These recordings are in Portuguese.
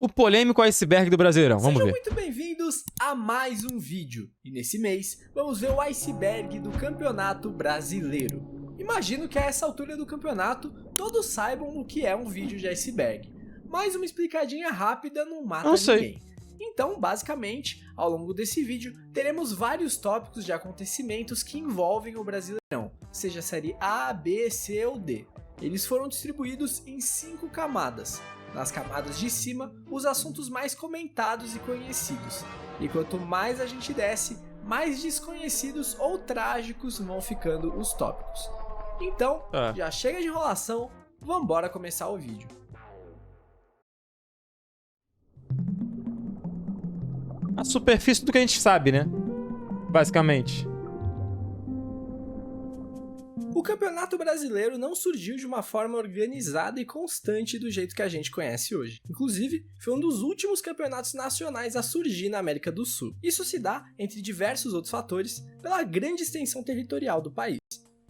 O polêmico iceberg do Brasileirão. Vamos Sejam ver. muito bem-vindos a mais um vídeo. E nesse mês, vamos ver o iceberg do Campeonato Brasileiro. Imagino que a essa altura do campeonato, todos saibam o que é um vídeo de iceberg. Mas uma explicadinha rápida não mata ninguém. Então, basicamente, ao longo desse vídeo, teremos vários tópicos de acontecimentos que envolvem o Brasileirão, seja a série A, B, C ou D. Eles foram distribuídos em 5 camadas. Nas camadas de cima, os assuntos mais comentados e conhecidos. E quanto mais a gente desce, mais desconhecidos ou trágicos vão ficando os tópicos. Então, já chega de enrolação, vambora começar o vídeo. A superfície do que a gente sabe, né? Basicamente. O Campeonato Brasileiro não surgiu de uma forma organizada e constante do jeito que a gente conhece hoje. Inclusive, foi um dos últimos campeonatos nacionais a surgir na América do Sul. Isso se dá, entre diversos outros fatores, pela grande extensão territorial do país.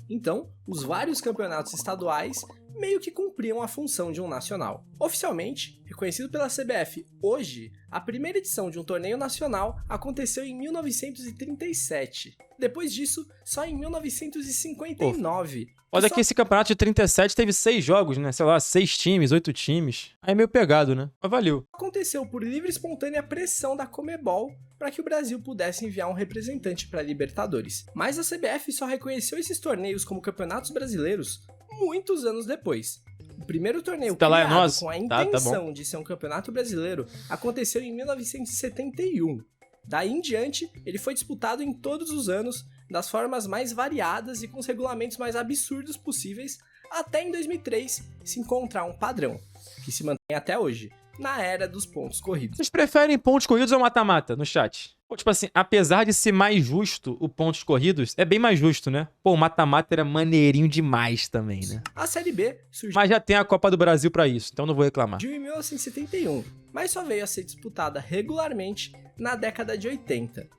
Então, os vários campeonatos estaduais meio que cumpriam a função de um nacional. Oficialmente, reconhecido pela CBF hoje, a primeira edição de um torneio nacional aconteceu em 1937. Depois disso, só em 1959. Olha que esse campeonato de 37 teve 6 jogos, né? Sei lá, 6 times, 8 times. Aí é meio pegado, né? Mas valeu. Aconteceu por livre e espontânea pressão da Conmebol para que o Brasil pudesse enviar um representante para a Libertadores. Mas a CBF só reconheceu esses torneios como campeonatos brasileiros muitos anos depois. O primeiro torneio criado com a intenção de ser um campeonato brasileiro aconteceu em 1971. Daí em diante, ele foi disputado em todos os anos, das formas mais variadas e com os regulamentos mais absurdos possíveis, até em 2003 se encontrar um padrão, que se mantém até hoje, na era dos pontos corridos. Vocês preferem pontos corridos ou mata-mata no chat? Pô, tipo assim, apesar de ser mais justo o pontos corridos, é bem mais justo, né? Pô, o mata-mata era maneirinho demais também, né? A Série B surgiu... Mas já tem a Copa do Brasil pra isso, então não vou reclamar. Surgiu em 1971, mas só veio a ser disputada regularmente na década de 80.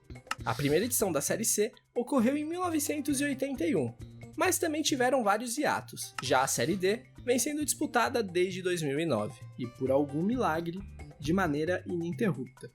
A primeira edição da Série C ocorreu em 1981, mas também tiveram vários hiatos. Já a Série D vem sendo disputada desde 2009, e por algum milagre, de maneira ininterrupta.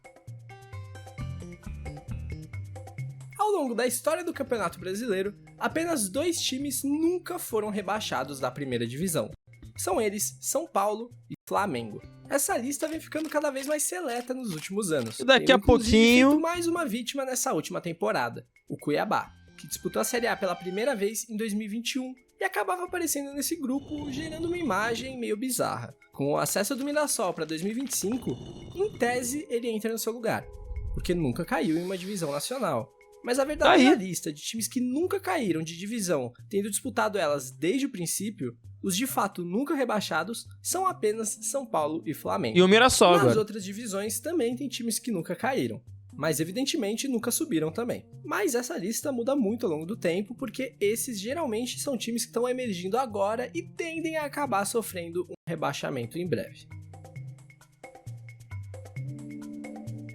Ao longo da história do Campeonato Brasileiro, apenas 2 times nunca foram rebaixados da primeira divisão. São eles São Paulo e Flamengo. Essa lista vem ficando cada vez mais seleta nos últimos anos. E daqui a pouquinho... feito mais uma vítima nessa última temporada, o Cuiabá, que disputou a Série A pela primeira vez em 2021 e acabava aparecendo nesse grupo, gerando uma imagem meio bizarra. Com o acesso do Mirassol para 2025, em tese ele entra no seu lugar, porque nunca caiu em uma divisão nacional. Mas a verdadeira lista de times que nunca caíram de divisão, tendo disputado elas desde o princípio, os de fato nunca rebaixados, são apenas São Paulo e Flamengo. E o Mirassol agora. Nas outras divisões também tem times que nunca caíram, mas evidentemente nunca subiram também. Mas essa lista muda muito ao longo do tempo, porque esses geralmente são times que estão emergindo agora e tendem a acabar sofrendo um rebaixamento em breve.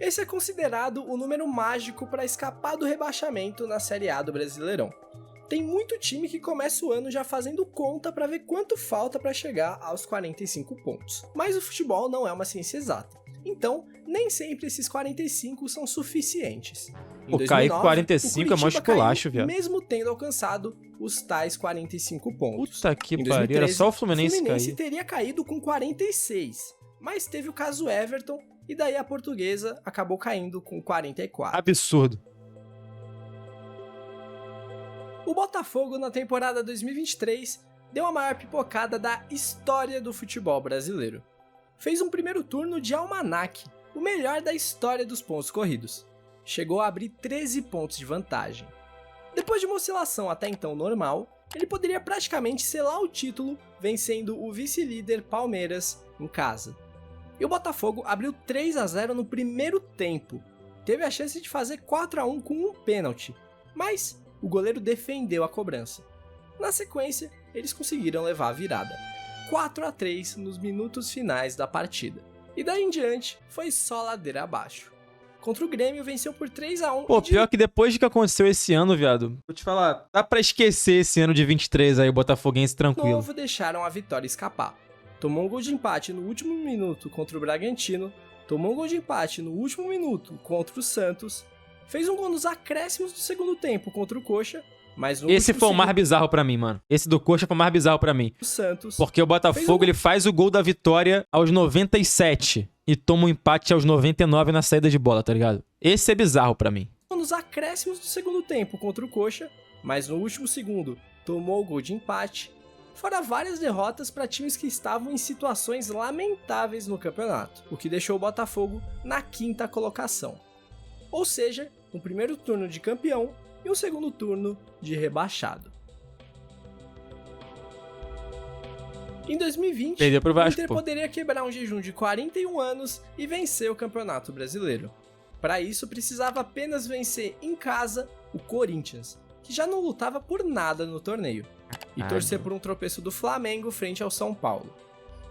Esse é considerado o número mágico para escapar do rebaixamento na Série A do Brasileirão. Tem muito time que começa o ano já fazendo conta para ver quanto falta para chegar aos 45 pontos. Mas o futebol não é uma ciência exata, então nem sempre esses 45 são suficientes. Pô, cair com 45 é mó esculacho, viado. Mesmo tendo alcançado os tais 45 pontos. Puta que pariu, era só o Fluminense cair. O Fluminense teria caído com 46, mas teve o caso Everton, e daí a Portuguesa acabou caindo com 44. Absurdo. O Botafogo, na temporada 2023, deu a maior pipocada da história do futebol brasileiro. Fez um primeiro turno de almanaque, o melhor da história dos pontos corridos. Chegou a abrir 13 pontos de vantagem. Depois de uma oscilação até então normal, ele poderia praticamente selar o título, vencendo o vice-líder Palmeiras em casa. E o Botafogo abriu 3-0 no primeiro tempo. Teve a chance de fazer 4-1 com um pênalti, mas o goleiro defendeu a cobrança. Na sequência, eles conseguiram levar a virada. 4-3 nos minutos finais da partida. E daí em diante, foi só ladeira abaixo. Contra o Grêmio, venceu por 3-1. Pô, pior que depois de que aconteceu esse ano, viado, vou te falar, dá pra esquecer esse ano de 23 aí, o Botafoguense tranquilo. Novo deixaram a vitória escapar. Tomou um gol de empate no último minuto contra o Bragantino, tomou um gol de empate no último minuto contra o Santos, fez um gol nos acréscimos do segundo tempo contra o Coxa, mas no Esse último foi o mais segundo bizarro pra mim, mano. Esse do Coxa foi o mais bizarro pra mim. o Santos, Porque o Botafogo, ele faz o gol da vitória aos 97 e toma um empate aos 99 na saída de bola, tá ligado? Esse é bizarro pra mim. nos acréscimos do segundo tempo contra o Coxa, mas no último segundo tomou o gol de empate, fora várias derrotas para times que estavam em situações lamentáveis no campeonato, o que deixou o Botafogo na 5ª colocação. Ou seja, um primeiro turno de campeão e um segundo turno de rebaixado. Em 2020, Perdeu pro o Vasco, Inter pô. poderia quebrar um jejum de 41 anos e vencer o Campeonato Brasileiro. Para isso, precisava apenas vencer em casa o Corinthians, que já não lutava por nada no torneio, e torcer por um tropeço do Flamengo frente ao São Paulo.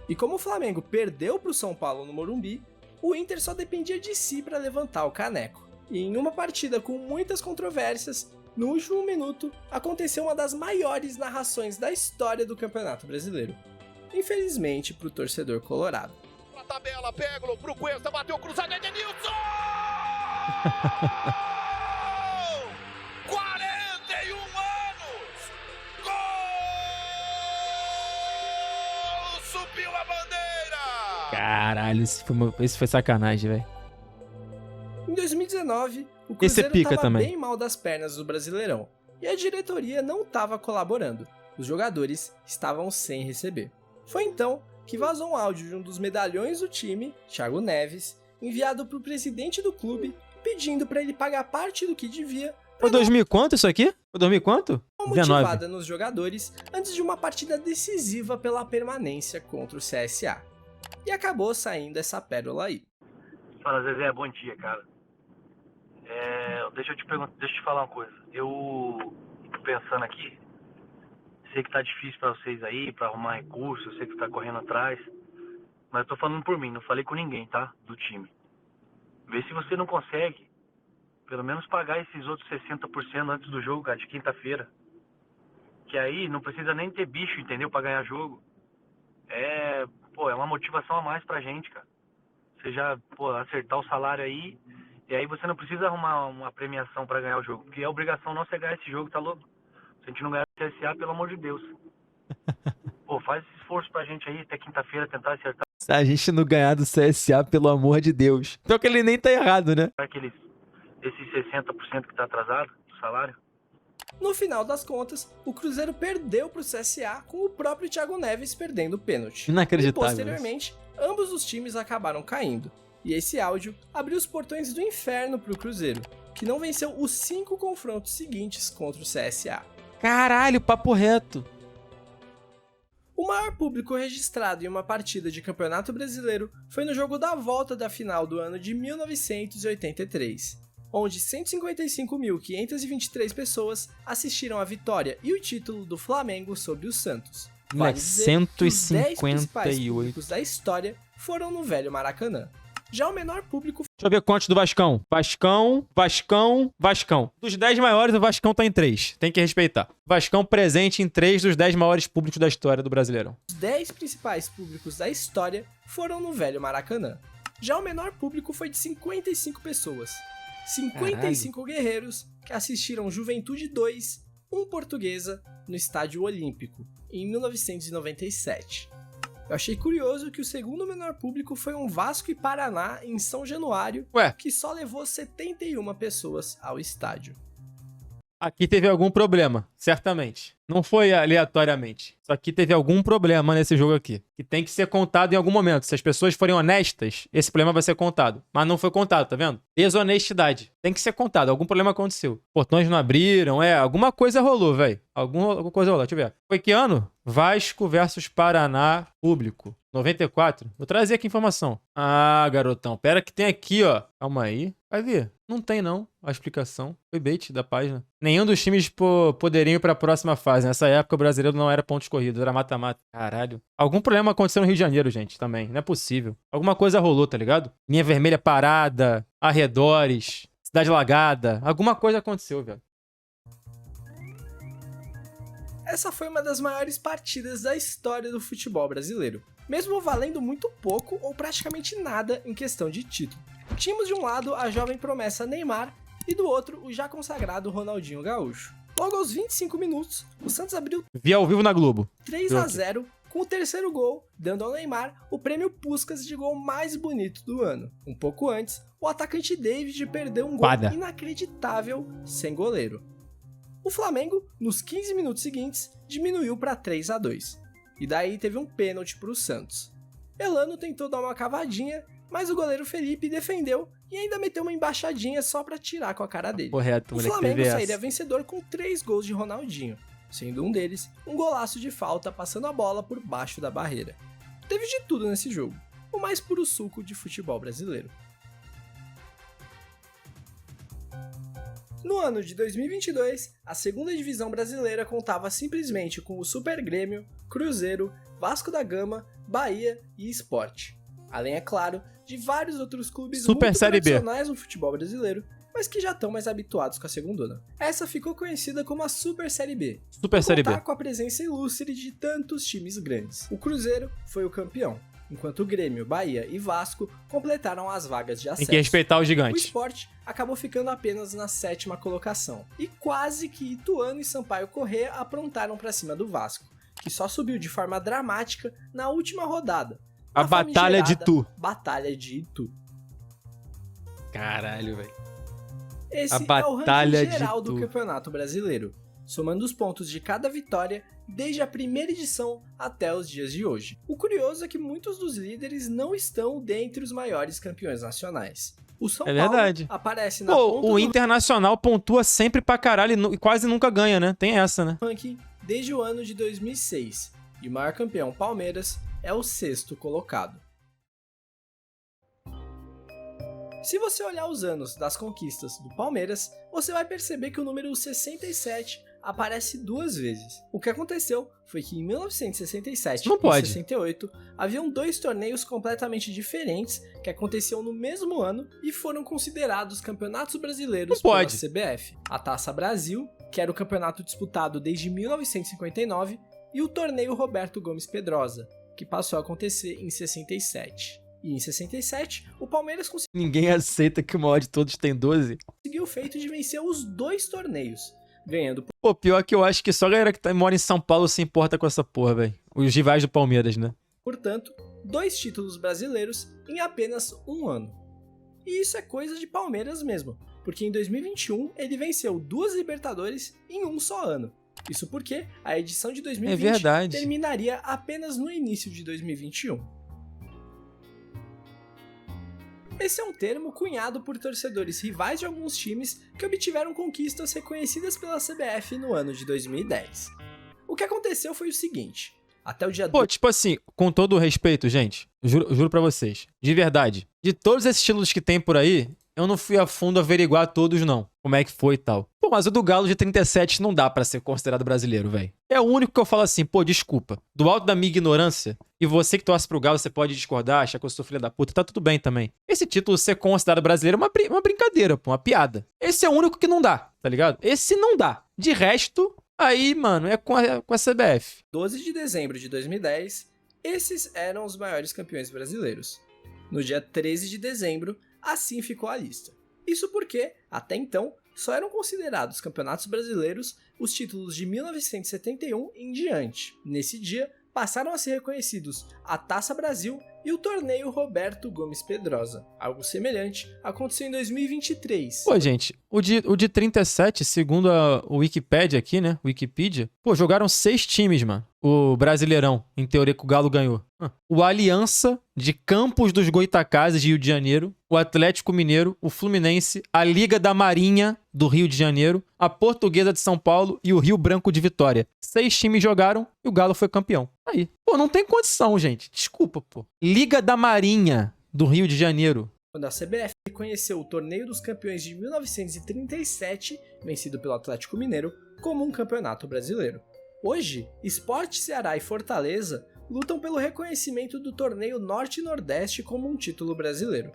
E como o Flamengo perdeu para o São Paulo no Morumbi, o Inter só dependia de si para levantar o caneco. E em uma partida com muitas controvérsias, no último minuto, aconteceu uma das maiores narrações da história do Campeonato Brasileiro. Infelizmente para o torcedor colorado. Na tabela, Peglo pro Cuesta, bateu cruzado, Edenilson! 41 anos! Gol! Subiu a bandeira! Caralho, esse foi sacanagem, velho. Em 2019, o Esse é Cruzeiro pica estava também. bem mal das pernas do Brasileirão, e a diretoria não estava colaborando. Os jogadores estavam sem receber. Foi então que vazou um áudio de um dos medalhões do time, Thiago Neves, enviado para o presidente do clube, pedindo para ele pagar parte do que devia Foi 2000 e quanto isso aqui? Foi 2000 e quanto? para uma motivada nos jogadores antes de uma partida decisiva pela permanência contra o CSA. E acabou saindo essa pérola aí. Fala, Zezé, bom dia, cara. Deixa eu te falar uma coisa. Eu tô pensando aqui, sei que tá difícil pra vocês aí, pra arrumar recursos, eu sei que tá correndo atrás, mas eu tô falando por mim, não falei com ninguém, tá? Do time. Vê se você não consegue, pelo menos pagar esses outros 60% antes do jogo, cara, de quinta-feira. Que aí não precisa nem ter bicho, entendeu? Pra ganhar jogo. É uma motivação a mais pra gente, cara. Você já, acertar o salário aí, e aí você não precisa arrumar uma premiação pra ganhar o jogo, porque a obrigação nossa é ganhar esse jogo, tá louco? Se a gente não ganhar o CSA, pelo amor de Deus. Faz esse esforço pra gente aí, até quinta-feira, tentar acertar Se a gente não ganhar do CSA, pelo amor de Deus. Então que ele nem tá errado, né? esses 60% que tá atrasado do salário. No final das contas, o Cruzeiro perdeu para o CSA com o próprio Thiago Neves perdendo o pênalti. Inacreditável. E posteriormente, ambos os times acabaram caindo. E esse áudio abriu os portões do inferno para o Cruzeiro, que não venceu os 5 confrontos seguintes contra o CSA. Caralho, papo reto. O maior público registrado em uma partida de Campeonato Brasileiro foi no jogo da volta da final do ano de 1983, onde 155.523 pessoas assistiram à vitória e o título do Flamengo sobre o Santos. Vale dizer que os 10 principais 158. públicos da história foram no velho Maracanã. Já o menor público Deixa eu ver quantos do Vascão. Vascão. Dos 10 maiores, o Vascão tá em 3. Tem que respeitar. Vascão presente em 3 dos 10 maiores públicos da história do Brasileirão. Os 10 principais públicos da história foram no velho Maracanã. Já o menor público foi de 55 pessoas. 55 guerreiros que assistiram Juventude 2, Portuguesa, no Estádio Olímpico, em 1997. Eu achei curioso que o segundo menor público foi um Vasco e Paraná em São Januário, Ué, que só levou 71 pessoas ao estádio. aqui teve algum problema, certamente. Não foi aleatoriamente. Só que teve algum problema nesse jogo aqui. Que tem que ser contado em algum momento. Se as pessoas forem honestas, esse problema vai ser contado. Mas não foi contado, tá vendo? Desonestidade. Tem que ser contado. Algum problema aconteceu. Portões não abriram, alguma coisa rolou, velho. Alguma coisa rolou. Deixa eu ver. Foi que ano? Vasco versus Paraná, público. 94. Vou trazer aqui a informação. Ah, garotão. Pera que tem aqui, ó. Calma aí. Vai ver. Não tem, não. A explicação. Foi bait da página. Nenhum dos times poderiam ir pra próxima fase. Nessa época, o brasileiro não era pontos corridos. Era mata-mata. Caralho. Algum problema aconteceu no Rio de Janeiro, gente, também. Não é possível. Alguma coisa rolou, tá ligado? Linha vermelha parada. Arredores. Cidade lagada. Alguma coisa aconteceu, velho. Essa foi uma das maiores partidas da história do futebol brasileiro. mesmo valendo muito pouco ou praticamente nada em questão de título. Tínhamos de um lado a jovem promessa Neymar e do outro o já consagrado Ronaldinho Gaúcho. Logo aos 25 minutos, o Santos abriu Vi ao vivo na Globo. 3-0 com o terceiro gol, dando ao Neymar o prêmio Puskás de gol mais bonito do ano. Um pouco antes, o atacante David perdeu um gol inacreditável sem goleiro. O Flamengo, nos 15 minutos seguintes, diminuiu para 3-2. E daí teve um pênalti para o Santos. Elano tentou dar uma cavadinha, mas o goleiro Felipe defendeu e ainda meteu uma embaixadinha só para tirar com a cara dele. Correto, O moleque. Flamengo sairia vencedor com 3 gols de Ronaldinho, sendo um deles um golaço de falta passando a bola por baixo da barreira. Teve de tudo nesse jogo, o mais puro suco de futebol brasileiro. No ano de 2022, a segunda divisão brasileira contava simplesmente com o Super Grêmio, Cruzeiro, Vasco da Gama, Bahia e Sport. Além, é claro, de vários outros clubes Super muito Série B. tradicionais no futebol brasileiro, mas que já estão mais habituados com a segundona. Essa ficou conhecida como a Super Série B, Super Série B. com a presença ilustre de tantos times grandes. O Cruzeiro foi o campeão, enquanto o Grêmio, Bahia e Vasco completaram as vagas de Tem acesso. que respeitar o O gigante. Sport acabou ficando apenas na 7ª colocação, e quase que Ituano e Sampaio Corrêa aprontaram para cima do Vasco, que só subiu de forma dramática na última rodada. A na Batalha de famigerada Itu. Batalha de Itu. Caralho, velho. Esse A é o Batalha ranking de geral do Itu. Campeonato Brasileiro, somando os pontos de cada vitória desde a primeira edição até os dias de hoje. O curioso é que muitos dos líderes não estão dentre os maiores campeões nacionais. O São É Paulo verdade. aparece na Pô, ponta o do Internacional pontua sempre pra caralho e quase nunca ganha, né? Tem essa, né? ranking desde o ano de 2006, e o maior campeão, Palmeiras, é o 6º colocado. Se você olhar os anos das conquistas do Palmeiras, você vai perceber que o número 67 aparece 2 vezes. O que aconteceu foi que em 1967 Não e pode. 68 haviam 2 torneios completamente diferentes que aconteciam no mesmo ano e foram considerados campeonatos brasileiros Não pela pode. CBF. A Taça Brasil, que era o campeonato disputado desde 1959, e o torneio Roberto Gomes Pedrosa, que passou a acontecer em 67. E em 67, o Palmeiras Ninguém aceita que o maior de todos tem 12. conseguiu o feito de vencer os 2 torneios, ganhando, Pô, pior que eu acho que só a galera que mora em São Paulo se importa com essa porra, velho. Os rivais do Palmeiras, né? portanto, 2 títulos brasileiros em apenas um ano. E isso é coisa de Palmeiras mesmo, porque em 2021 ele venceu 2 Libertadores em um só ano. Isso porque a edição de 2020 É verdade. terminaria apenas no início de 2021. Esse é um termo cunhado por torcedores rivais de alguns times que obtiveram conquistas reconhecidas pela CBF no ano de 2010. O que aconteceu foi o seguinte: até o dia Pô, tipo assim, com todo o respeito, gente, juro pra vocês, de verdade, de todos esses títulos que tem por aí, eu não fui a fundo averiguar todos, não. Como é que foi e tal. Pô, mas o do Galo de 37 não dá pra ser considerado brasileiro, velho. É o único que eu falo assim, pô, desculpa. Do alto da minha ignorância, e você que torce pro Galo, você pode discordar, achar que eu sou filha da puta, tá tudo bem também. Esse título ser considerado brasileiro é uma brincadeira, pô, uma piada. Esse é o único que não dá, tá ligado? Esse não dá. De resto, aí, mano, é com a CBF. 12 de dezembro de 2010, esses eram os maiores campeões brasileiros. No dia 13 de dezembro, assim ficou a lista. Isso porque, até então, só eram considerados campeonatos brasileiros os títulos de 1971 em diante. Nesse dia, passaram a ser reconhecidos a Taça Brasil e o torneio Roberto Gomes Pedrosa. Algo semelhante aconteceu em 2023. Pô, gente, o de 37, segundo o Wikipedia aqui, né? Wikipedia, pô, jogaram 6 times, mano. O Brasileirão, em teoria que o Galo ganhou. O Aliança de Campos dos Goitacazes de Rio de Janeiro, o Atlético Mineiro, o Fluminense, a Liga da Marinha do Rio de Janeiro, a Portuguesa de São Paulo e o Rio Branco de Vitória. 6 times jogaram e o Galo foi campeão. Aí. Pô, não tem condição, gente. Desculpa, pô. Liga da Marinha do Rio de Janeiro. Quando a CBF reconheceu o Torneio dos Campeões de 1937, vencido pelo Atlético Mineiro, como um campeonato brasileiro. Hoje, Sport, Ceará e Fortaleza lutam pelo reconhecimento do Torneio Norte e Nordeste como um título brasileiro,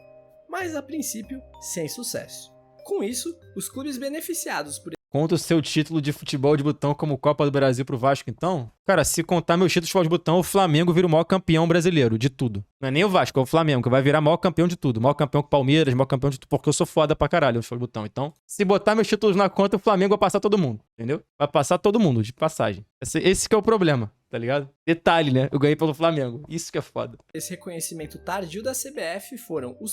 mas a princípio sem sucesso. Com isso, os clubes beneficiados por Conta o seu título de futebol de botão como Copa do Brasil pro Vasco, então? Cara, se contar meus títulos de futebol de botão, o Flamengo vira o maior campeão brasileiro de tudo. Não é nem o Vasco, é o Flamengo, que vai virar maior campeão de tudo. Maior campeão que o Palmeiras, maior campeão de tudo, porque eu sou foda pra caralho no futebol de botão. Então, se botar meus títulos na conta, o Flamengo vai passar todo mundo, entendeu? Vai passar todo mundo, de passagem. Esse que é o problema, tá ligado? Detalhe, né? Eu ganhei pelo Flamengo. Isso que é foda. Esse reconhecimento tardio da CBF foram os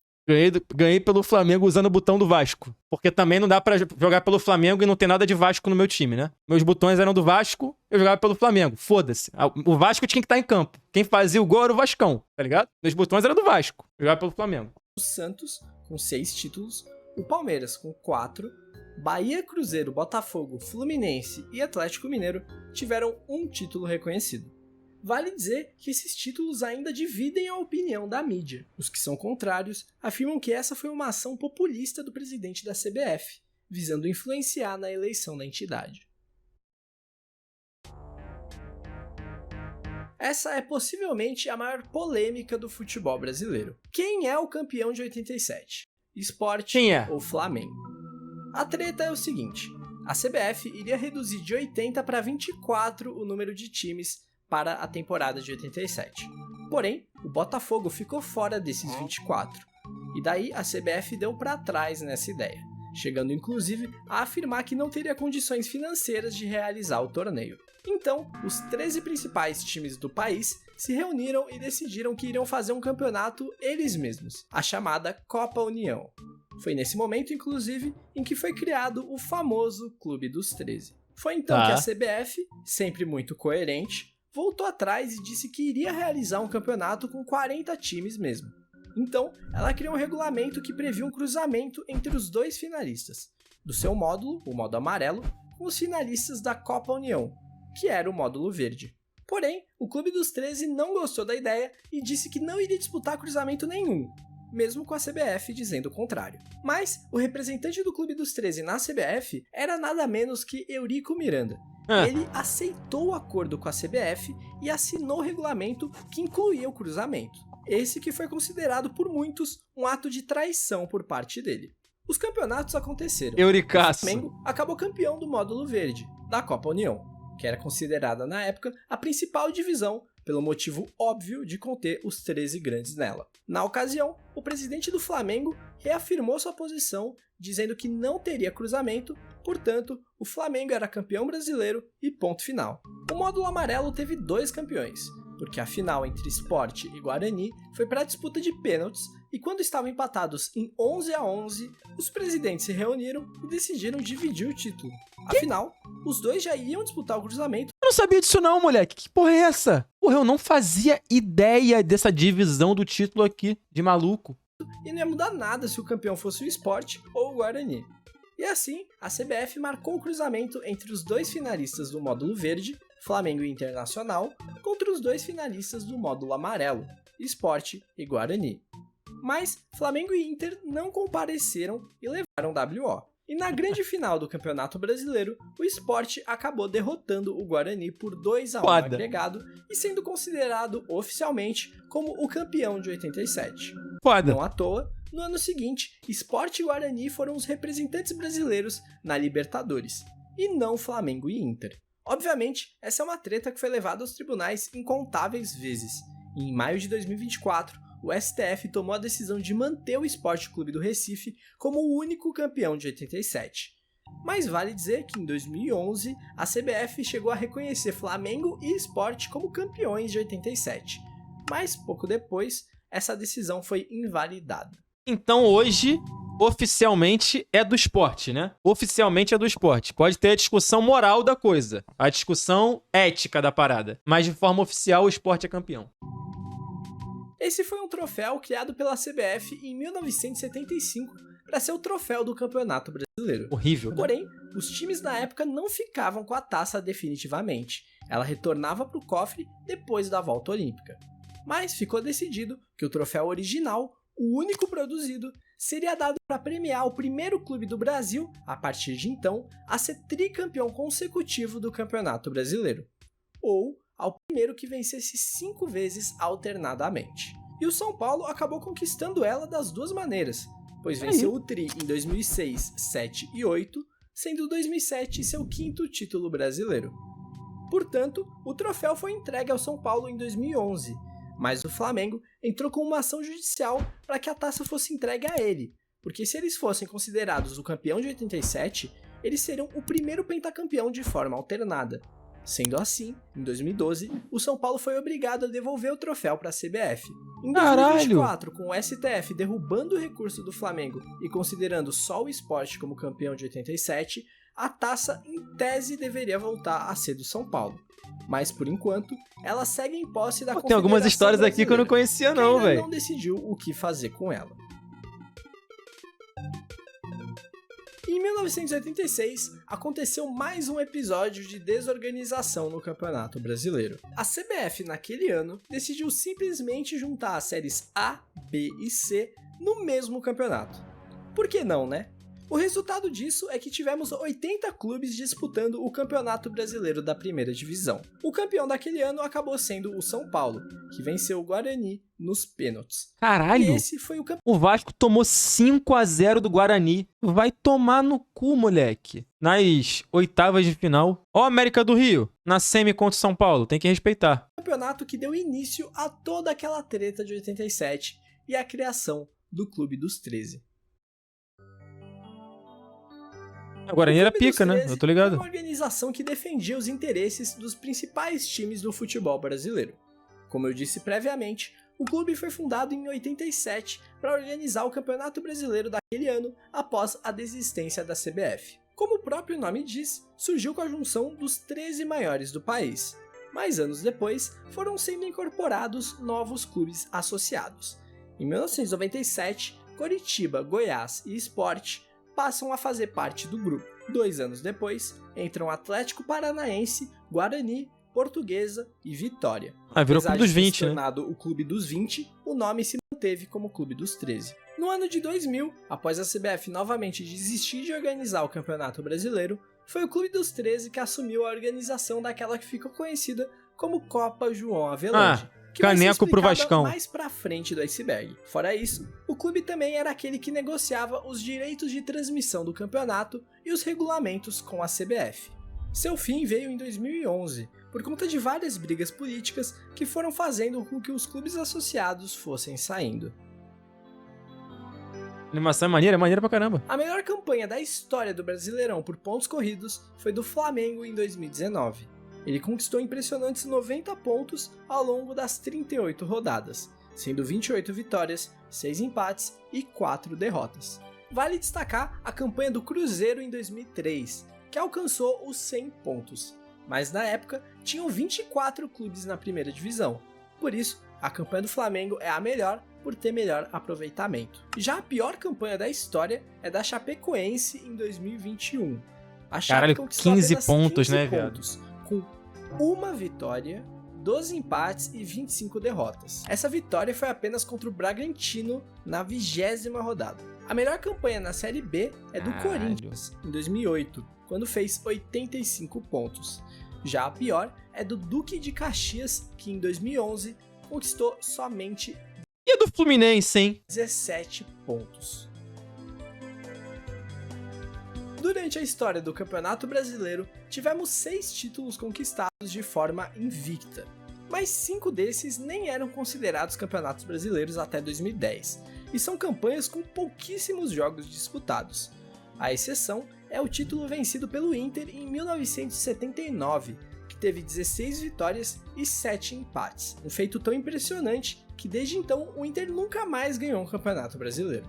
Ganhei pelo Flamengo usando o botão do Vasco. Porque também não dá pra jogar pelo Flamengo e não ter nada de Vasco no meu time, né? Meus botões eram do Vasco, eu jogava pelo Flamengo. Foda-se. O Vasco tinha que estar em campo. Quem fazia o gol era o Vascão, tá ligado? Meus botões eram do Vasco. Eu jogava pelo Flamengo. o Santos, com 6 títulos, o Palmeiras, com 4, Bahia, Cruzeiro, Botafogo, Fluminense e Atlético Mineiro tiveram um título reconhecido. Vale dizer que esses títulos ainda dividem a opinião da mídia. Os que são contrários afirmam que essa foi uma ação populista do presidente da CBF, visando influenciar na eleição da entidade. Essa é possivelmente a maior polêmica do futebol brasileiro. Quem é o campeão de 87? Sport ou Flamengo? A treta é o seguinte: a CBF iria reduzir de 80 para 24 o número de times para a temporada de 87. Porém, o Botafogo ficou fora desses 24, e daí a CBF deu para trás nessa ideia, chegando inclusive a afirmar que não teria condições financeiras de realizar o torneio. Então, os 13 principais times do país se reuniram e decidiram que iriam fazer um campeonato eles mesmos, a chamada Copa União. Foi nesse momento, inclusive, em que foi criado o famoso Clube dos 13. Foi então que a CBF, sempre muito coerente, voltou atrás e disse que iria realizar um campeonato com 40 times mesmo. Então, ela criou um regulamento que previa um cruzamento entre os dois finalistas, do seu módulo, o modo amarelo, com os finalistas da Copa União, que era o módulo verde. Porém, o Clube dos 13 não gostou da ideia e disse que não iria disputar cruzamento nenhum, mesmo com a CBF dizendo o contrário. Mas o representante do Clube dos 13 na CBF era nada menos que Eurico Miranda. Ele aceitou o acordo com a CBF e assinou o regulamento que incluía o cruzamento. Esse que foi considerado por muitos um ato de traição por parte dele. Os campeonatos aconteceram. Euricaço. O Flamengo acabou campeão do módulo verde, da Copa União, que era considerada na época a principal divisão, pelo motivo óbvio de conter os 13 grandes nela. Na ocasião, o presidente do Flamengo reafirmou sua posição, dizendo que não teria cruzamento, portanto, o Flamengo era campeão brasileiro e ponto final. O módulo amarelo teve 2 campeões, porque a final entre Sport e Guarani foi para a disputa de pênaltis, e quando estavam empatados em 11-11, os presidentes se reuniram e decidiram dividir o título. Afinal, os dois já iam disputar o cruzamento. Eu não sabia disso não, moleque. Que porra é essa? Porra, eu não fazia ideia dessa divisão do título aqui, de maluco. E não ia mudar nada se o campeão fosse o Sport ou o Guarani. E assim, a CBF marcou o cruzamento entre os dois finalistas do módulo verde, Flamengo e Internacional, contra os dois finalistas do módulo amarelo, Sport e Guarani. Mas Flamengo e Inter não compareceram e levaram WO. E na grande final do Campeonato Brasileiro, o Sport acabou derrotando o Guarani por 2-1 no agregado e sendo considerado oficialmente como o campeão de 87. Não à toa, no ano seguinte, Sport e Guarani foram os representantes brasileiros na Libertadores, e não Flamengo e Inter. Obviamente, essa é uma treta que foi levada aos tribunais incontáveis vezes, e em maio de 2024, o STF tomou a decisão de manter o Sport Clube do Recife como o único campeão de 87. Mas vale dizer que em 2011, a CBF chegou a reconhecer Flamengo e Sport como campeões de 87. Mas pouco depois, essa decisão foi invalidada. Então hoje, oficialmente é do Sport, né? Oficialmente é do Sport. Pode ter a discussão moral da coisa, a discussão ética da parada, mas de forma oficial o Sport é campeão. Esse foi um troféu criado pela CBF em 1975 para ser o troféu do Campeonato Brasileiro. Horrível. Porém, os times na época não ficavam com a taça definitivamente. Ela retornava para o cofre depois da volta olímpica. Mas ficou decidido que o troféu original, o único produzido, seria dado para premiar o primeiro clube do Brasil, a partir de então, a ser tricampeão consecutivo do Campeonato Brasileiro. Ou ao primeiro que vencesse 5 vezes alternadamente. E o São Paulo acabou conquistando ela das duas maneiras, pois venceu o Tri em 2006, 7 e 8, sendo 2007 seu quinto título brasileiro. Portanto, o troféu foi entregue ao São Paulo em 2011, mas o Flamengo entrou com uma ação judicial para que a taça fosse entregue a ele, porque se eles fossem considerados o campeão de 87, eles seriam o primeiro pentacampeão de forma alternada. Sendo assim, em 2012, o São Paulo foi obrigado a devolver o troféu para a CBF. Em 2024, com o STF derrubando o recurso do Flamengo e considerando só o esporte como campeão de 87, a taça em tese deveria voltar a ser do São Paulo. Mas por enquanto, ela segue em posse da Confederação Tem algumas histórias aqui que eu não conhecia não, velho. Não decidiu o que fazer com ela. Em 1986, aconteceu mais um episódio de desorganização no Campeonato Brasileiro. A CBF, naquele ano, decidiu simplesmente juntar as séries A, B e C no mesmo campeonato. Por que não, né? O resultado disso é que tivemos 80 clubes disputando o Campeonato Brasileiro da Primeira Divisão. O campeão daquele ano acabou sendo o São Paulo, que venceu o Guarani nos pênaltis. Caralho! E esse foi o Vasco tomou 5-0 do Guarani. Vai tomar no cu, moleque. Nas oitavas de final. Ó, América do Rio, na semi contra o São Paulo. Tem que respeitar. Campeonato que deu início a toda aquela treta de 87 e a criação do Clube dos 13. A Guarani era pica, né? Eu tô ligado. Foi uma organização que defendia os interesses dos principais times do futebol brasileiro. Como eu disse previamente, o clube foi fundado em 87 para organizar o Campeonato Brasileiro daquele ano após a desistência da CBF. Como o próprio nome diz, surgiu com a junção dos 13 maiores do país, mas anos depois foram sendo incorporados novos clubes associados. Em 1997, Coritiba, Goiás e Sport passam a fazer parte do grupo. 2 anos depois, entram Atlético Paranaense, Guarani, Portuguesa e Vitória. Virou Clube dos 20, né? Tornado o Clube dos 20, o nome se manteve como Clube dos 13. No ano de 2000, após a CBF novamente desistir de organizar o Campeonato Brasileiro, foi o Clube dos 13 que assumiu a organização daquela que ficou conhecida como Copa João Avelange. Que caneco pro Vascão. Mais pra frente do iceberg. Fora isso, o clube também era aquele que negociava os direitos de transmissão do campeonato e os regulamentos com a CBF. Seu fim veio em 2011, por conta de várias brigas políticas que foram fazendo com que os clubes associados fossem saindo. A animação é maneira pra caramba. A melhor campanha da história do Brasileirão por pontos corridos foi do Flamengo em 2019. Ele conquistou impressionantes 90 pontos ao longo das 38 rodadas, sendo 28 vitórias, 6 empates e 4 derrotas. Vale destacar a campanha do Cruzeiro em 2003, que alcançou os 100 pontos, mas na época tinham 24 clubes na primeira divisão. Por isso, a campanha do Flamengo é a melhor por ter melhor aproveitamento. Já a pior campanha da história é da Chapecoense em 2021. A Chape conquistou 15 pontos, né, pontos, com 1 vitória, 12 empates e 25 derrotas. Essa vitória foi apenas contra o Bragantino na 20ª rodada. A melhor campanha na Série B é do Corinthians, em 2008, quando fez 85 pontos. Já a pior é do Duque de Caxias, que em 2011 conquistou somente E a do Fluminense, hein? 17 pontos. Durante a história do Campeonato Brasileiro, tivemos 6 títulos conquistados de forma invicta, mas 5 desses nem eram considerados campeonatos brasileiros até 2010, e são campanhas com pouquíssimos jogos disputados. A exceção é o título vencido pelo Inter em 1979, que teve 16 vitórias e 7 empates, um feito tão impressionante que desde então o Inter nunca mais ganhou um campeonato brasileiro.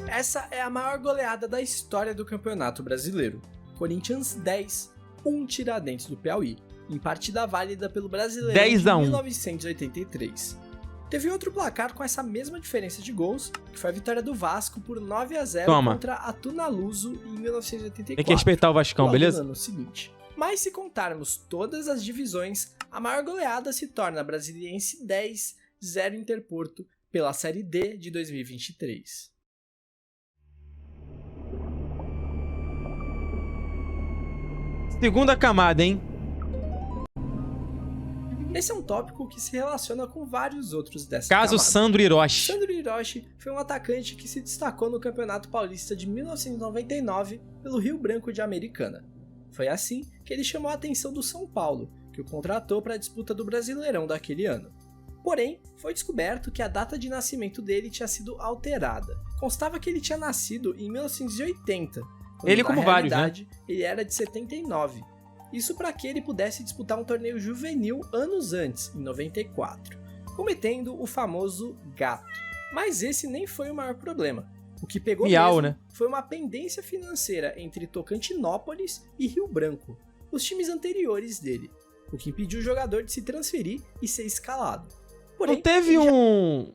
Essa é a maior goleada da história do Campeonato Brasileiro. Corinthians 10, 1 Tiradentes do Piauí, em partida válida pelo Brasileirão 10-1. de 1983. Teve outro placar com essa mesma diferença de gols, que foi a vitória do Vasco por 9-0 contra a Tunaluso em 1984. Tem que respeitar o Vascão, beleza? No ano seguinte. Mas se contarmos todas as divisões, a maior goleada se torna Brasiliense 10, 0 Interporto, pela Série D de 2023. Segunda camada, hein? Esse é um tópico que se relaciona com vários outros dessa Caso camada. Sandro Hiroshi. Sandro Hiroshi foi um atacante que se destacou no Campeonato Paulista de 1999 pelo Rio Branco de Americana. Foi assim que ele chamou a atenção do São Paulo, que o contratou para a disputa do Brasileirão daquele ano. Porém, foi descoberto que a data de nascimento dele tinha sido alterada. Constava que ele tinha nascido em 1980, quando Ele, na como vários, né? realidade, ele era de 79. Isso para que ele pudesse disputar um torneio juvenil anos antes, em 94, cometendo o famoso gato. Mas esse nem foi o maior problema. O que pegou Miau, mesmo né? foi uma pendência financeira entre Tocantinópolis e Rio Branco, os times anteriores dele, o que impediu o jogador de se transferir e ser escalado. Porém, Não teve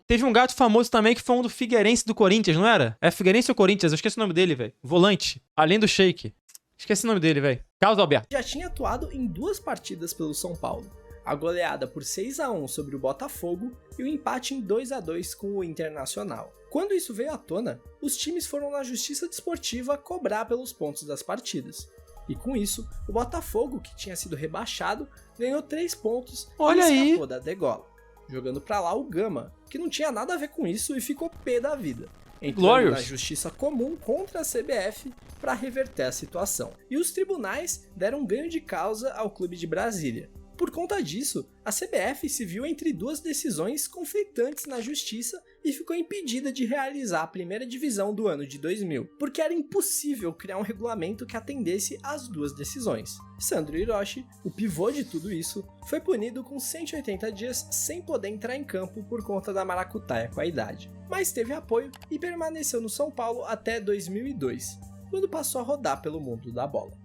Teve um gato famoso também que foi um do Figueirense do Corinthians, não era? É Figueirense ou Corinthians? Eu esqueci o nome dele, velho. Volante. Além do Sheik. Esqueci o nome dele, velho. Carlos Alberto. já tinha atuado em 2 partidas pelo São Paulo, a goleada por 6-1 sobre o Botafogo e o empate em 2-2 com o Internacional. Quando isso veio à tona, os times foram na Justiça Desportiva cobrar pelos pontos das partidas. E com isso, o Botafogo, que tinha sido rebaixado, ganhou 3 pontos Olha e aí. escapou da degola, jogando pra lá o Gama, que não tinha nada a ver com isso e ficou pé da vida, entrando Glorious. na justiça comum contra a CBF para reverter a situação. E os tribunais deram ganho de causa ao clube de Brasília. Por conta disso, a CBF se viu entre 2 decisões conflitantes na justiça e ficou impedida de realizar a primeira divisão do ano de 2000, porque era impossível criar um regulamento que atendesse às 2 decisões. Sandro Hiroshi, o pivô de tudo isso, foi punido com 180 dias sem poder entrar em campo por conta da maracutaia com a idade, mas teve apoio e permaneceu no São Paulo até 2002, quando passou a rodar pelo mundo da bola.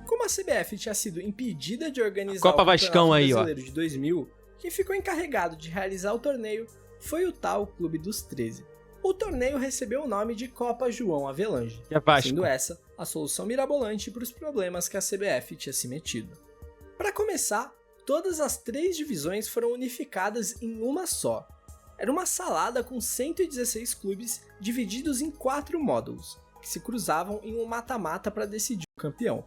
Como a CBF tinha sido impedida de organizar Copa o Vascão Campeonato aí, ó. Brasileiro de 2000, quem ficou encarregado de realizar o torneio foi o tal Clube dos 13. O torneio recebeu o nome de Copa João Avelange, Que é Vasco. sendo essa a solução mirabolante para os problemas que a CBF tinha se metido. Para começar, todas as 3 divisões foram unificadas em uma só. Era uma salada com 116 clubes divididos em 4 módulos, que se cruzavam em um mata-mata para decidir o campeão.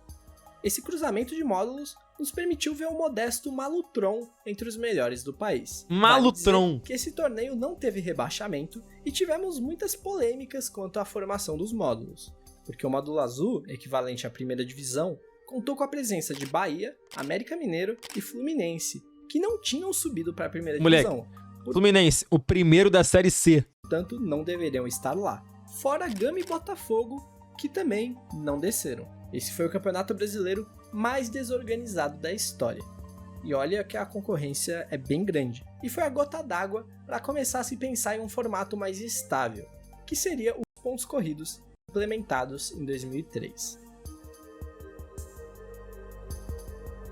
Esse cruzamento de módulos nos permitiu ver um modesto Malutron entre os melhores do país. Malutron. Vale dizer que esse torneio não teve rebaixamento e tivemos muitas polêmicas quanto à formação dos módulos, porque o módulo azul, equivalente à primeira divisão, contou com a presença de Bahia, América Mineiro e Fluminense, que não tinham subido para a primeira divisão, Fluminense, o primeiro da Série C. portanto não deveriam estar lá. Fora Gama e Botafogo, que também não desceram. Esse foi o campeonato brasileiro mais desorganizado da história. E olha que a concorrência é bem grande. E foi a gota d'água para começar a se pensar em um formato mais estável, que seria os pontos corridos implementados em 2003.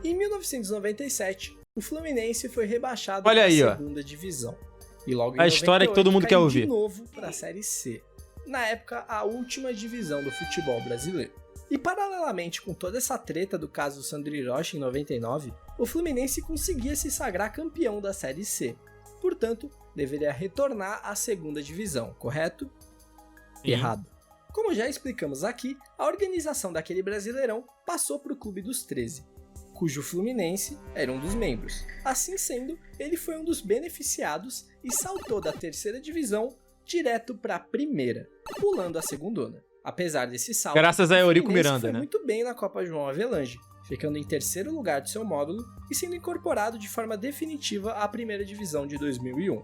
Em 1997, o Fluminense foi rebaixado para a segunda divisão. E logo em A história que todo mundo quer ouvir. de novo para a Série C. Na época, a última divisão do futebol brasileiro. E paralelamente com toda essa treta do caso Sandro Hiroshi em 99, o Fluminense conseguia se sagrar campeão da Série C. Portanto, deveria retornar à segunda divisão, correto? Sim. Errado. Como já explicamos aqui, a organização daquele Brasileirão passou para o Clube dos 13, cujo Fluminense era um dos membros. Assim sendo, ele foi um dos beneficiados e saltou da terceira divisão direto para a primeira, pulando a segundona. Apesar desse salto, Graças a Eurico o Fluminense Miranda, foi né? muito bem na Copa João Avelange, ficando em terceiro lugar de seu módulo e sendo incorporado de forma definitiva à primeira divisão de 2001.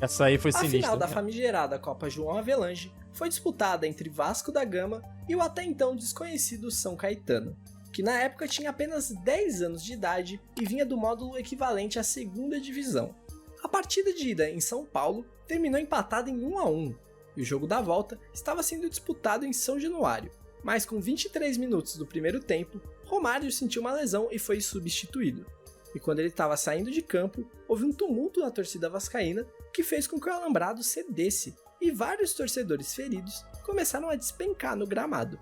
Essa aí foi A sinistra. final da né? famigerada Copa João Avelange foi disputada entre Vasco da Gama e o até então desconhecido São Caetano, que na época tinha apenas 10 anos de idade e vinha do módulo equivalente à segunda divisão. A partida de ida em São Paulo terminou empatada em 1-1, e o jogo da volta estava sendo disputado em São Januário, mas com 23 minutos do primeiro tempo, Romário sentiu uma lesão e foi substituído. E quando ele estava saindo de campo, houve um tumulto na torcida vascaína que fez com que o alambrado cedesse, e vários torcedores feridos começaram a despencar no gramado.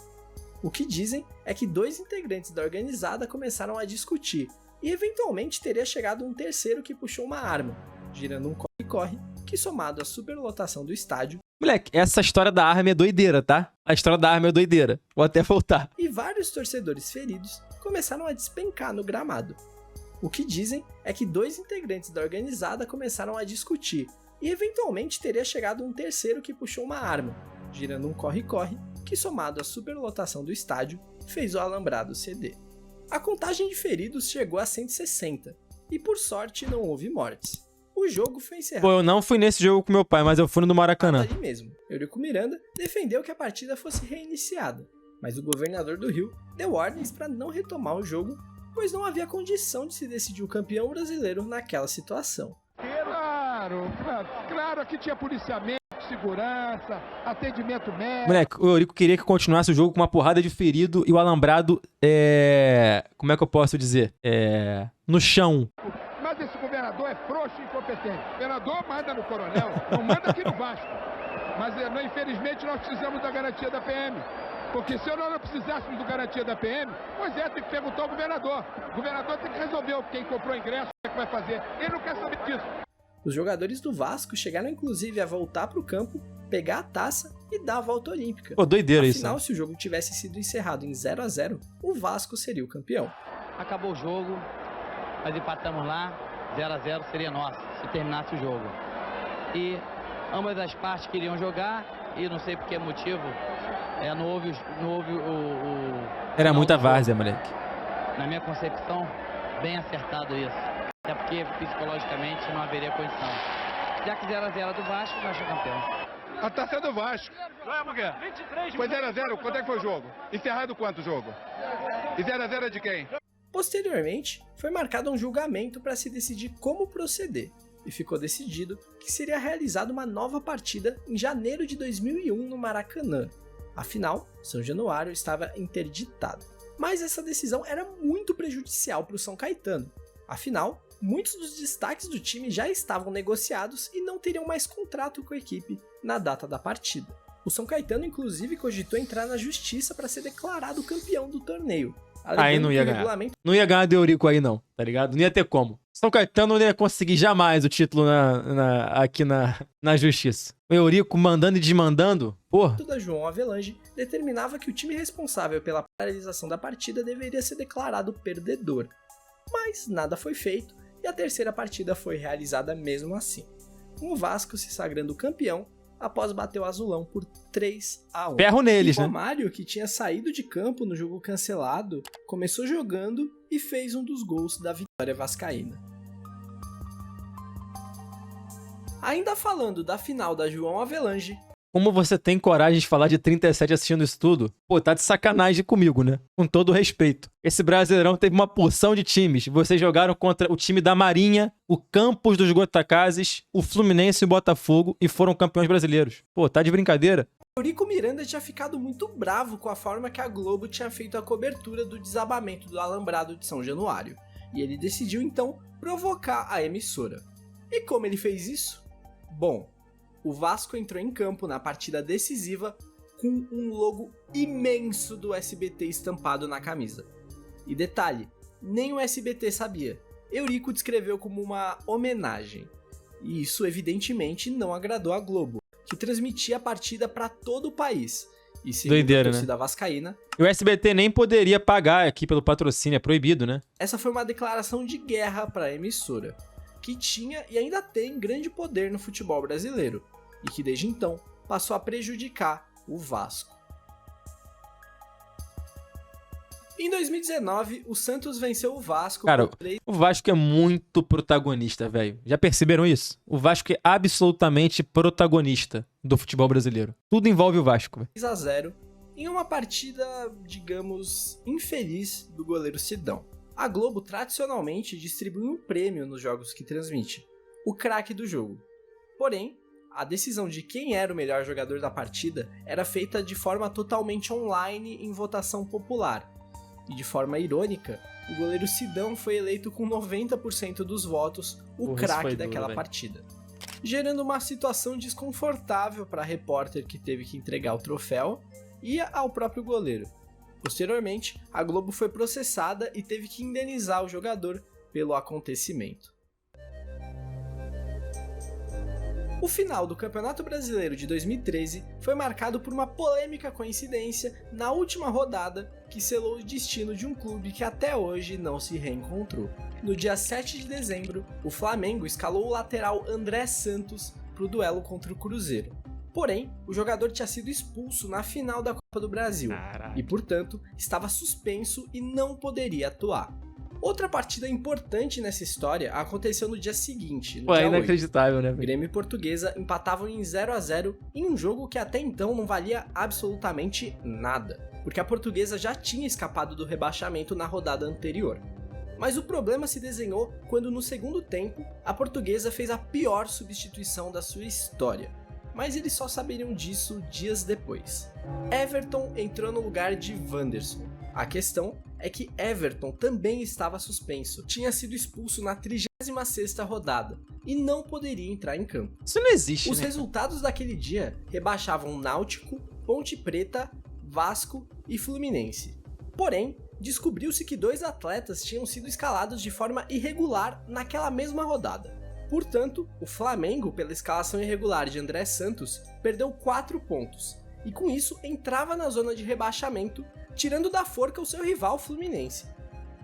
O que dizem é que 2 integrantes da organizada começaram a discutir, e eventualmente teria chegado um terceiro que puxou uma arma, girando um corre-corre que, somado à superlotação do estádio, Moleque, essa história da arma é doideira, tá? A história da arma é doideira. Vou até voltar. E vários torcedores feridos começaram a despencar no gramado. O que dizem é que 2 integrantes da organizada começaram a discutir e eventualmente teria chegado um terceiro que puxou uma arma, girando um corre-corre que, somado à superlotação do estádio, fez o alambrado ceder. A contagem de feridos chegou a 160 e, por sorte, não houve mortes. O jogo foi encerrado. Pô, eu não fui nesse jogo com meu pai, mas eu fui no do Maracanã. Ali mesmo, Eurico Miranda defendeu que a partida fosse reiniciada, mas o governador do Rio deu ordens para não retomar o jogo, pois não havia condição de se decidir o campeão brasileiro naquela situação. Claro, aqui tinha policiamento, segurança, atendimento médico. Moleque, o Eurico queria que continuasse o jogo com uma porrada de ferido e o alambrado, como é que eu posso dizer? No chão. Mas esse governador é frouxo e incompetente. O governador manda no coronel, não manda aqui no Vasco. Mas infelizmente nós precisamos da garantia da PM. Porque se nós não precisássemos da garantia da PM, pois tem que perguntar ao governador. O governador tem que resolver quem comprou ingresso, o que vai fazer. Ele não quer saber disso. Os jogadores do Vasco chegaram inclusive a voltar para o campo, pegar a taça e dar a volta olímpica. Pô, doideira isso. Afinal, se o jogo tivesse sido encerrado em 0-0, o Vasco seria o campeão. Acabou o jogo, nós empatamos lá, 0-0 seria nosso, se terminasse o jogo. E ambas as partes queriam jogar e não sei por que motivo, não houve o Era muita várzea, moleque. Na minha concepção, bem acertado isso. Até porque psicologicamente não haveria condição. Já que 0-0 do Vasco, o Vasco é campeão. A taça é do Vasco. Foi 0-0, quanto é que foi o jogo? Encerrado quanto o jogo? E 0-0 é de quem? Posteriormente, foi marcado um julgamento para se decidir como proceder, e ficou decidido que seria realizada uma nova partida em janeiro de 2001 no Maracanã. Afinal, São Januário estava interditado. Mas essa decisão era muito prejudicial para o São Caetano. Afinal, muitos dos destaques do time já estavam negociados e não teriam mais contrato com a equipe na data da partida. O São Caetano inclusive cogitou entrar na justiça para ser declarado campeão do torneio. Aí não ia ganhar. Não ia ganhar do Eurico aí não, tá ligado? Não ia ter como. São Caetano não ia conseguir jamais o título aqui na justiça. O Eurico mandando e desmandando, porra. O da João Avelange determinava que o time responsável pela paralisação da partida deveria ser declarado perdedor. Mas nada foi feito e a terceira partida foi realizada mesmo assim, com o Vasco se sagrando campeão após bater o Azulão por 3-1. Ferro neles, e né? Romário, que tinha saído de campo no jogo cancelado, começou jogando e fez um dos gols da vitória vascaína. Ainda falando da final da João Avelange, Como você tem coragem de falar de 37 assistindo isso tudo? Pô, tá de sacanagem comigo, né? Com todo respeito. Esse Brasileirão teve uma porção de times. Vocês jogaram contra o time da Marinha, o Campos dos Goitacazes, o Fluminense e o Botafogo e foram campeões brasileiros. Pô, tá de brincadeira? Eurico Miranda tinha ficado muito bravo com a forma que a Globo tinha feito a cobertura do desabamento do alambrado de São Januário. E ele decidiu então provocar a emissora. E como ele fez isso? Bom, o Vasco entrou em campo na partida decisiva com um logo imenso do SBT estampado na camisa. E detalhe, nem o SBT sabia. Eurico descreveu como uma homenagem. E isso evidentemente não agradou a Globo, que transmitia a partida para todo o país. E segundo Doideira, a torcida né? vascaína, E o SBT nem poderia pagar aqui pelo patrocínio, é proibido, né? essa foi uma declaração de guerra para a emissora, que tinha e ainda tem grande poder no futebol brasileiro, e que desde então passou a prejudicar o Vasco. Em 2019, o Santos venceu o Vasco Cara, por 3 o Vasco é muito protagonista, velho. Já perceberam isso? O Vasco é absolutamente protagonista do futebol brasileiro. Tudo envolve o Vasco, velho. a 0 em uma partida, digamos, infeliz do goleiro Sidão. A Globo tradicionalmente distribui um prêmio nos jogos que transmite, o craque do jogo. Porém, a decisão de quem era o melhor jogador da partida era feita de forma totalmente online em votação popular. E de forma irônica, o goleiro Sidão foi eleito com 90% dos votos o Porra, isso craque foi daquela duro, partida, gerando uma situação desconfortável para a repórter que teve que entregar o troféu e ao próprio goleiro. Posteriormente, a Globo foi processada e teve que indenizar o jogador pelo acontecimento. O final do Campeonato Brasileiro de 2013 foi marcado por uma polêmica coincidência na última rodada que selou o destino de um clube que até hoje não se reencontrou. No dia 7 de dezembro, o Flamengo escalou o lateral André Santos para o duelo contra o Cruzeiro. Porém, o jogador tinha sido expulso na final da Copa do Brasil e, portanto, estava suspenso e não poderia atuar. Outra partida importante nessa história aconteceu no dia seguinte, no dia 8. Inacreditável, né? Grêmio e Portuguesa empatavam em 0-0 em um jogo que até então não valia absolutamente nada, porque a Portuguesa já tinha escapado do rebaixamento na rodada anterior. Mas o problema se desenhou quando no segundo tempo a Portuguesa fez a pior substituição da sua história. Mas eles só saberiam disso dias depois. Everton entrou no lugar de Wanderson. A questão é que Everton também estava suspenso, tinha sido expulso na 36ª rodada e não poderia entrar em campo. Isso não existe, Os né? resultados daquele dia rebaixavam Náutico, Ponte Preta, Vasco e Fluminense. Porém, descobriu-se que 2 atletas tinham sido escalados de forma irregular naquela mesma rodada. Portanto, o Flamengo, pela escalação irregular de André Santos, perdeu 4 pontos, e com isso entrava na zona de rebaixamento, tirando da forca o seu rival Fluminense.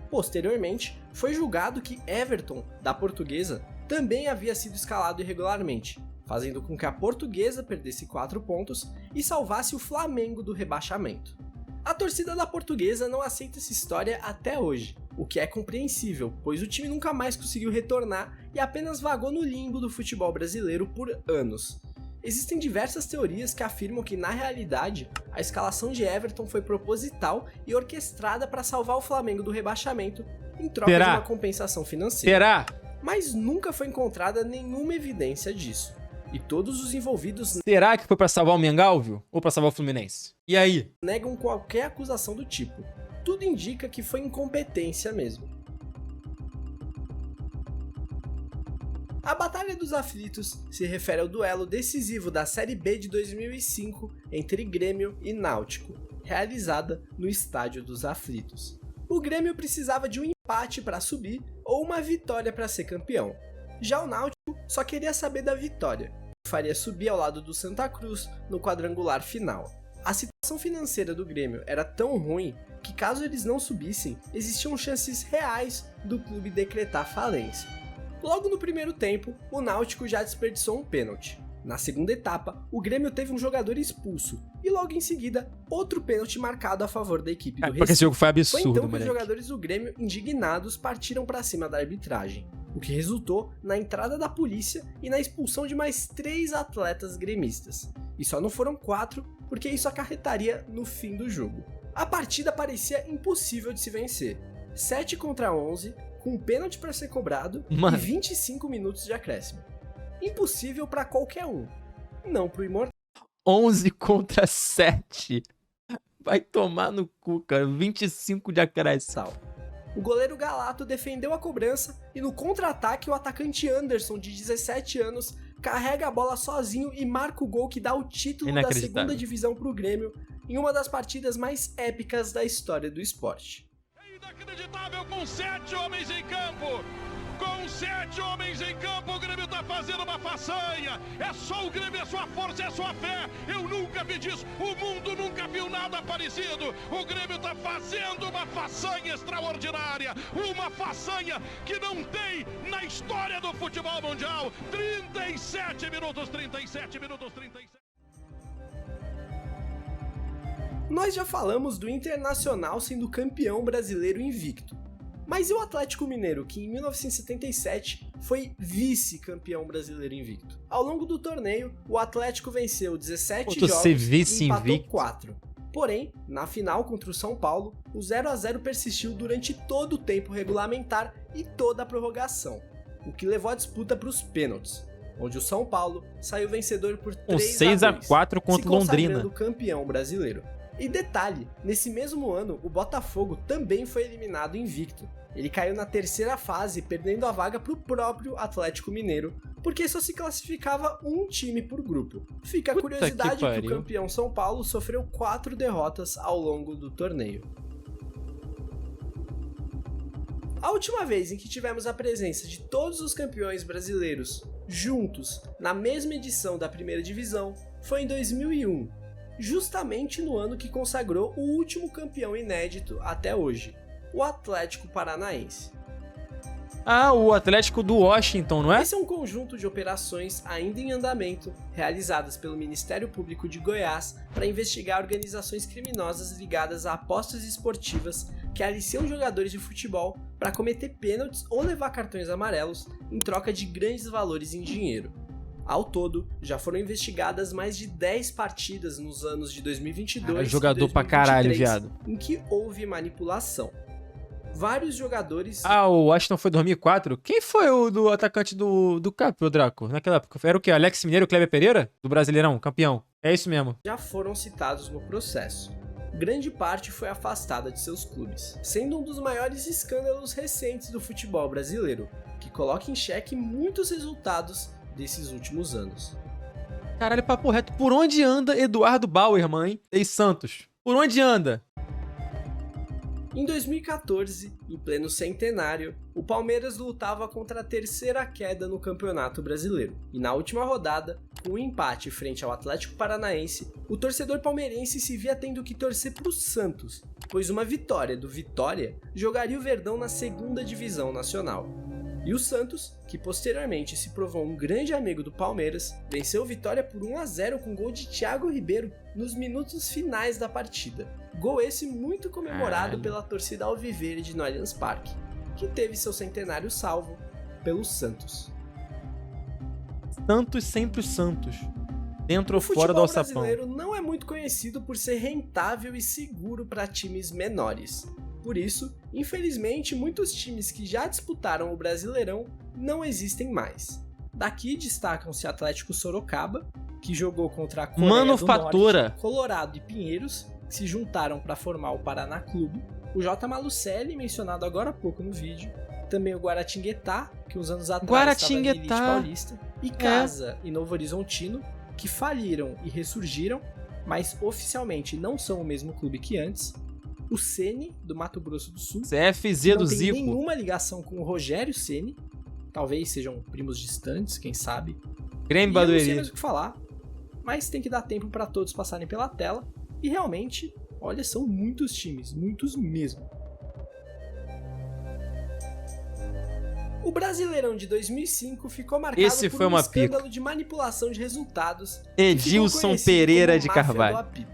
Posteriormente, foi julgado que Everton, da Portuguesa, também havia sido escalado irregularmente, fazendo com que a Portuguesa perdesse 4 pontos e salvasse o Flamengo do rebaixamento. A torcida da Portuguesa não aceita essa história até hoje, o que é compreensível, pois o time nunca mais conseguiu retornar e apenas vagou no limbo do futebol brasileiro por anos. Existem diversas teorias que afirmam que, na realidade, a escalação de Everton foi proposital e orquestrada para salvar o Flamengo do rebaixamento em troca de uma compensação financeira. Será? Mas nunca foi encontrada nenhuma evidência disso. E todos os envolvidos Será que foi pra salvar o Mengalvio ou pra salvar o Fluminense? E aí? negam qualquer acusação do tipo. Tudo indica que foi incompetência mesmo. A Batalha dos Aflitos se refere ao duelo decisivo da Série B de 2005 entre Grêmio e Náutico, realizada no Estádio dos Aflitos. O Grêmio precisava de um empate para subir ou uma vitória para ser campeão. Já o Náutico só queria saber da vitória, que faria subir ao lado do Santa Cruz no quadrangular final. A situação financeira do Grêmio era tão ruim que, caso eles não subissem, existiam chances reais do clube decretar falência. Logo no primeiro tempo, o Náutico já desperdiçou um pênalti. Na segunda etapa, o Grêmio teve um jogador expulso e logo em seguida, outro pênalti marcado a favor da equipe do Porque esse Recife. jogo foi Foi absurdo, então que os moleque. jogadores do Grêmio, indignados, partiram para cima da arbitragem, o que resultou na entrada da polícia e na expulsão de mais 3 atletas gremistas. E só não foram 4, porque isso acarretaria no fim do jogo. A partida parecia impossível de se vencer. 7 contra 11, com um pênalti para ser cobrado Mano. e 25 minutos de acréscimo. Impossível para qualquer um, não pro Imortal. 11 contra 7. Vai tomar no cu, cara. 25 de acréscimo. O goleiro Galato defendeu a cobrança e no contra-ataque o atacante Anderson, de 17 anos, carrega a bola sozinho e marca o gol que dá o título da segunda divisão pro Grêmio em uma das partidas mais épicas da história do esporte. É inacreditável, com 7 homens em campo! Com 7 homens em campo, o Grêmio tá fazendo uma façanha. É só o Grêmio, é sua força, é sua fé. Eu nunca vi disso, o mundo nunca viu nada parecido. O Grêmio tá fazendo uma façanha extraordinária. Uma façanha que não tem na história do futebol mundial. 37 minutos. Nós já falamos do Internacional sendo campeão brasileiro invicto. Mas e o Atlético Mineiro, que em 1977 foi vice-campeão brasileiro invicto? Ao longo do torneio, o Atlético venceu 17 jogos e empatou 4. Porém, na final contra o São Paulo, o 0-0 persistiu durante todo o tempo regulamentar e toda a prorrogação, o que levou a disputa para os pênaltis, onde o São Paulo saiu vencedor por 3-2, 6-4 contra o Londrina, se consagrando campeão brasileiro. E detalhe, nesse mesmo ano, o Botafogo também foi eliminado invicto. Ele caiu na terceira fase, perdendo a vaga para o próprio Atlético Mineiro, porque só se classificava um time por grupo. Fica a curiosidade que o campeão São Paulo sofreu 4 derrotas ao longo do torneio. A última vez em que tivemos a presença de todos os campeões brasileiros juntos na mesma edição da primeira divisão foi em 2001, justamente no ano que consagrou o último campeão inédito até hoje, o Atlético Paranaense. Ah, o Atlético do Washington, não é? Esse é um conjunto de operações ainda em andamento, realizadas pelo Ministério Público de Goiás para investigar organizações criminosas ligadas a apostas esportivas que aliciam jogadores de futebol para cometer pênaltis ou levar cartões amarelos em troca de grandes valores em dinheiro. Ao todo, já foram investigadas mais de 10 partidas nos anos de 2022 jogador e 2023, pra caralho, viado. em que houve manipulação. Vários jogadores... Ah, o Washington foi 2004? Quem foi o do atacante do Cap, o Draco? Naquela época? Era o quê? Alex Mineiro, Kleber Pereira? Do Brasileirão, campeão. É isso mesmo. Já foram citados no processo. Grande parte foi afastada de seus clubes, sendo um dos maiores escândalos recentes do futebol brasileiro, que coloca em xeque muitos resultados desses últimos anos. Caralho, papo reto. Por onde anda Eduardo Bauer, mãe? Ex-Santos. Por onde anda? Em 2014, em pleno centenário, o Palmeiras lutava contra a terceira queda no Campeonato Brasileiro. E na última rodada, com um empate frente ao Atlético Paranaense, o torcedor palmeirense se via tendo que torcer para o Santos, pois uma vitória do Vitória jogaria o Verdão na segunda divisão nacional. E o Santos, que posteriormente se provou um grande amigo do Palmeiras, venceu o Vitória por 1-0 com gol de Thiago Ribeiro nos minutos finais da partida. Gol esse muito comemorado pela torcida alviverde no Allianz Parque, que teve seu centenário salvo pelo Santos. Santos sempre o Santos. Dentro ou O fora do futebol alçapão. brasileiro não é muito conhecido por ser rentável e seguro para times menores. Por isso, infelizmente, muitos times que já disputaram o Brasileirão não existem mais. Daqui destacam-se Atlético Sorocaba, que jogou contra a Coreia Manufatura. do Norte, Colorado e Pinheiros, que se juntaram para formar o Paraná Clube, o J. Malucelli, mencionado agora há pouco no vídeo, também o Guaratinguetá, que uns anos atrás estava na elite paulista, e Casa e Novo Horizontino, que faliram e ressurgiram, mas oficialmente não são o mesmo clube que antes, o Ceni, do Mato Grosso do Sul, CFZ que do não tem Zico. nenhuma ligação com o Rogério Ceni, talvez sejam primos distantes, quem sabe. Grêmio E eu não sei Barueri. mais o que falar, mas tem que dar tempo para todos passarem pela tela, e realmente, olha, são muitos times, muitos mesmo. O Brasileirão de 2005 ficou marcado Esse por foi um uma escândalo de manipulação de resultados. Edilson Pereira de Carvalho. Carvalho.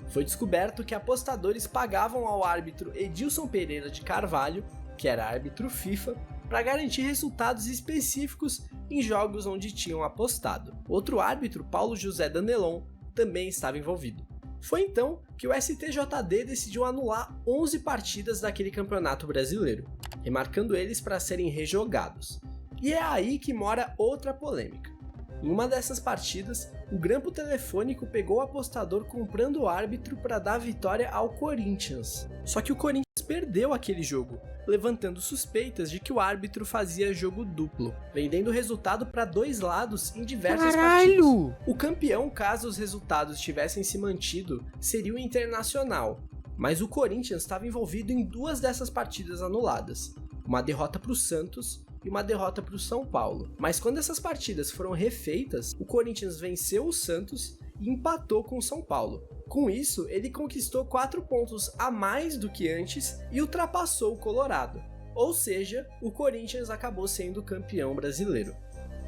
Foi descoberto que apostadores pagavam ao árbitro Edilson Pereira de Carvalho, que era árbitro FIFA, para garantir resultados específicos em jogos onde tinham apostado. Outro árbitro, Paulo José Danelon, também estava envolvido. Foi então que o STJD decidiu anular 11 partidas daquele campeonato brasileiro, remarcando eles para serem rejogados. E é aí que mora outra polêmica. Em uma dessas partidas, o grampo telefônico pegou o apostador comprando o árbitro para dar vitória ao Corinthians. Só que o Corinthians perdeu aquele jogo, levantando suspeitas de que o árbitro fazia jogo duplo, vendendo o resultado para dois lados em diversas partidas. O campeão, caso os resultados tivessem se mantido, seria o Internacional, mas o Corinthians estava envolvido em duas dessas partidas anuladas, uma derrota para o Santos e uma derrota para o São Paulo. Mas quando essas partidas foram refeitas, o Corinthians venceu o Santos e empatou com o São Paulo. Com isso, ele conquistou 4 pontos a mais do que antes e ultrapassou o Colorado. Ou seja, o Corinthians acabou sendo campeão brasileiro.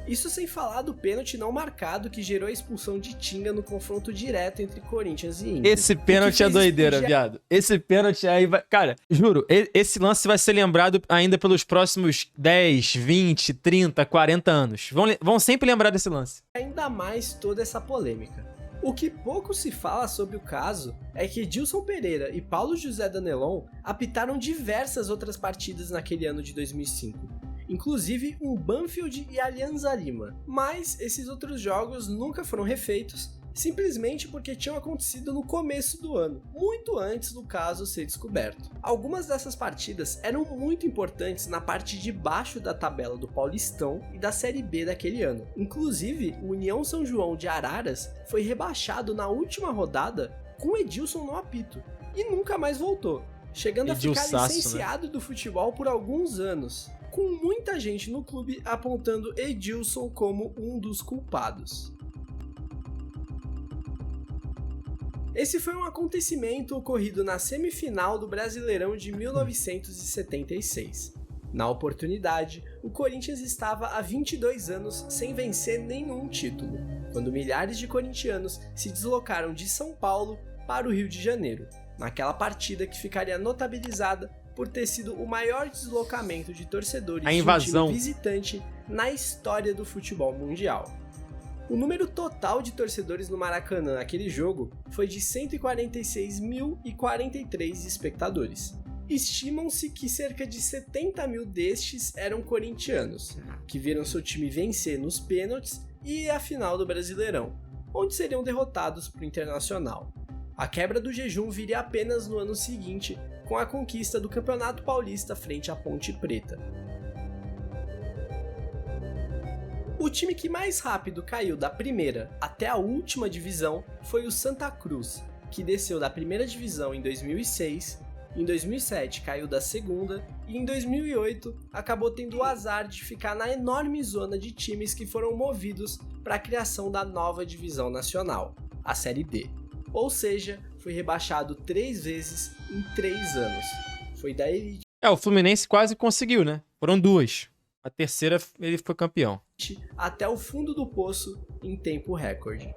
Isso sem falar do pênalti não marcado que gerou a expulsão de Tinga no confronto direto entre Corinthians e Inter. Esse pênalti é doideira, viado. Esse pênalti aí vai... Cara, juro, esse lance vai ser lembrado ainda pelos próximos 10, 20, 30, 40 anos. Vão sempre lembrar desse lance. Ainda mais toda essa polêmica. O que pouco se fala sobre o caso é que Edilson Pereira e Paulo José Danelon apitaram diversas outras partidas naquele ano de 2005. Inclusive um Banfield e Alianza Lima. Mas esses outros jogos nunca foram refeitos, simplesmente porque tinham acontecido no começo do ano, muito antes do caso ser descoberto. Algumas dessas partidas eram muito importantes na parte de baixo da tabela do Paulistão e da Série B daquele ano. Inclusive, o União São João de Araras foi rebaixado na última rodada com Edilson no apito, e nunca mais voltou. chegando a ficar Edilsaço, licenciado do futebol por alguns anos, com muita gente no clube apontando Edilson como um dos culpados. Esse foi um acontecimento ocorrido na semifinal do Brasileirão de 1976. Na oportunidade, o Corinthians estava há 22 anos sem vencer nenhum título, quando milhares de corintianos se deslocaram de São Paulo para o Rio de Janeiro, naquela partida que ficaria notabilizada por ter sido o maior deslocamento de torcedores de um time visitante na história do futebol mundial. O número total de torcedores no Maracanã naquele jogo foi de 146.043 espectadores. Estimam-se que cerca de 70 mil destes eram corintianos, que viram seu time vencer nos pênaltis e a final do Brasileirão, onde seriam derrotados para o Internacional. A quebra do jejum viria apenas no ano seguinte, com a conquista do Campeonato Paulista frente à Ponte Preta. O time que mais rápido caiu da primeira até a última divisão foi o Santa Cruz, que desceu da primeira divisão em 2006, em 2007 caiu da segunda e em 2008 acabou tendo o azar de ficar na enorme zona de times que foram movidos para a criação da nova divisão nacional, a Série D. Ou seja, foi rebaixado 3 vezes em 3 anos. Foi da elite. O Fluminense quase conseguiu, né? Foram 2. A terceira ele foi campeão. Até o fundo do poço em tempo recorde.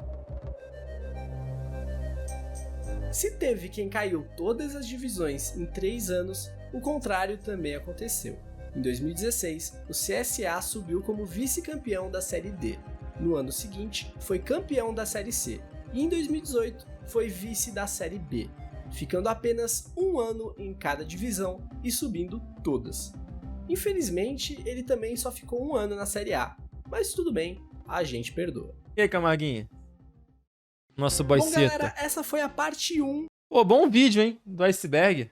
Se teve quem caiu todas as divisões em 3 anos, o contrário também aconteceu. Em 2016, o CSA subiu como vice-campeão da Série D. No ano seguinte, foi campeão da Série C. E em 2018, foi vice da Série B, ficando apenas um ano em cada divisão e subindo todas. Infelizmente, ele também só ficou um ano na Série A, mas tudo bem, a gente perdoa. E aí, Camarguinha? Nosso Bom, boiceta. galera, essa foi a parte 1. Pô, bom vídeo, hein? Do iceberg.